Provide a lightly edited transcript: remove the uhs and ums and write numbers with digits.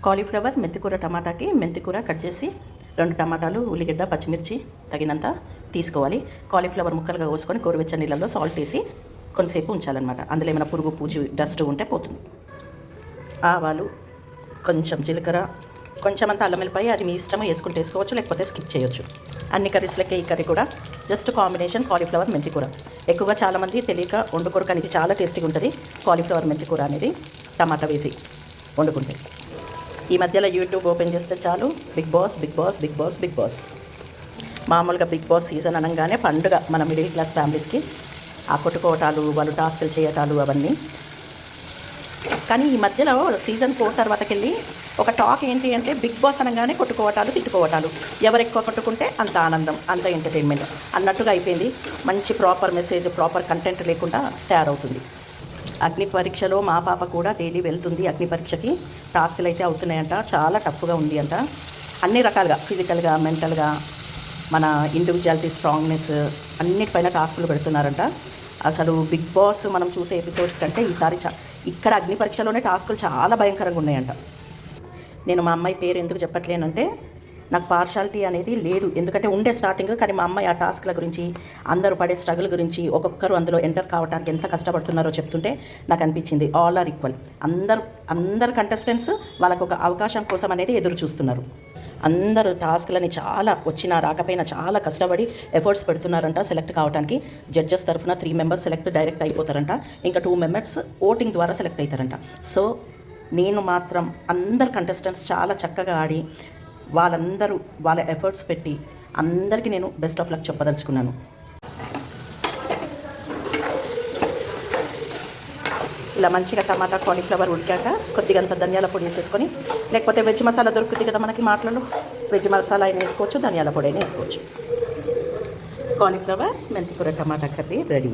Cauliflower, మెంతికూర, టమాటాకి మెంతికూర cut చేసి 2 టమాటాలు, ఉల్లిగడ్డ, పచ్చిమిర్చి తగినంత తీసుకోవాలి. కాలీఫ్లవర్ ముక్కలుగా కోసుకొని గోరువెచ్చని నీళ్ళల్లో సాల్ట్ వేసి కొంతసేపు ఉంచాలన్నమాట. అందులో ఏమైనా పురుగు పూజ డస్ట్ ఉంటే పోతుంది. ఆవాలు, కొంచెం జీలకర్ర, కొంచెం అంత అల్లం వెల్లిపాయ, అది మీ ఇష్టం, వేసుకుంటే వేసుకోవచ్చు, లేకపోతే స్కిప్ చేయొచ్చు. అన్ని కర్రీస్లకే ఈ కర్రీ కూడా జస్ట్ కాంబినేషన్ కాలీఫ్లవర్ మెంతికూర. ఎక్కువగా చాలామంది తెలియక వండుకోరు, కానీ ఇది చాలా టేస్టీగా ఉంటుంది. కాలీఫ్లవర్ మెంతికూర అనేది టమాటా వేసి వండుకుంటే. ఈ మధ్యలో యూట్యూబ్ ఓపెన్ చేస్తే చాలు Bigg Boss Bigg Boss Bigg Boss Bigg Boss. మామూలుగా బిగ్ బాస్ సీజన్ అనగానే పండుగ మన మిడిల్ క్లాస్ ఫ్యామిలీస్కి. ఆ కొట్టుకోవటాలు, వాళ్ళు టాస్కులు చేయటాలు అవన్నీ. కానీ ఈ మధ్యలో సీజన్ 4 తర్వాతకెళ్ళి ఒక టాక్ ఏంటి అంటే బిగ్ బాస్ అనగానే కొట్టుకోవటాలు, తిట్టుకోవటాలు, ఎవరు ఎక్కువ కొట్టుకుంటే అంత ఆనందం, అంత ఎంటర్టైన్మెంట్ అన్నట్టుగా అయిపోయింది. మంచి ప్రాపర్ మెసేజ్, ప్రాపర్ కంటెంట్ లేకుండా తయారవుతుంది. అగ్ని పరీక్షలో మా పాప కూడా డైలీ వెళ్తుంది అగ్ని పరీక్షకి. టాస్కులు అయితే అవుతున్నాయంట, చాలా టఫ్గా ఉంది అంట. అన్ని రకాలుగా, ఫిజికల్గా, మెంటల్గా, మన ఇండివిజువాలిటీ, స్ట్రాంగ్నెస్ అన్నిటిపైన టాస్కులు పెడుతున్నారంట. అసలు బిగ్ బాస్ మనం చూసే ఎపిసోడ్స్ కంటే ఈసారి ఇక్కడ అగ్ని పరీక్షలోనే టాస్కులు చాలా భయంకరంగా ఉన్నాయంట. నేను మా అమ్మాయి పేరు ఎందుకు చెప్పట్లేనంటే నాకు పార్షాలిటీ అనేది లేదు, ఎందుకంటే ఉండే స్టార్టింగ్. కానీ మా అమ్మాయి ఆ టాస్క్ల గురించి, అందరూ పడే స్ట్రగుల్ గురించి, ఒక్కొక్కరు అందులో ఎంటర్ కావడానికి ఎంత కష్టపడుతున్నారో చెప్తుంటే నాకు అనిపించింది ఆల్ ఆర్ ఈక్వల్. అందరు కంటెస్టెంట్స్ వాళ్ళకు ఒక అవకాశం కోసం అనేది ఎదురు చూస్తున్నారు. అందరూ టాస్క్లని చాలా వచ్చినా రాకపోయినా చాలా కష్టపడి ఎఫర్ట్స్ పెడుతున్నారంట సెలెక్ట్ కావడానికి. జడ్జెస్ తరఫున 3 మెంబర్స్ సెలెక్ట్ డైరెక్ట్ అయిపోతారంట, ఇంకా 2 మెంబర్స్ ఓటింగ్ ద్వారా సెలెక్ట్ అవుతారంట. సో నేను మాత్రం అందరు కంటెస్టెంట్స్ చాలా చక్కగా ఆడి వాళ్ళందరూ వాళ్ళ ఎఫర్ట్స్ పెట్టి అందరికీ నేను బెస్ట్ ఆఫ్ లక్ చెప్పదలుచుకున్నాను. ఇలా మంచిగా టమాటా, కాలీఫ్లవర్ ఉడికాక కొద్దిగంత ధనియాల పొడి వేసేసుకొని, లేకపోతే వెజ్ మసాలా దొరుకుతుంది కదా మనకి మాటలలో, వెజ్ మసాలా అయినా వేసుకోవచ్చు, ధనియాల పొడి అయినా వేసుకోవచ్చు. కాలీఫ్లవర్, మెంతికూర, టమాటా కర్రీ రెడీ.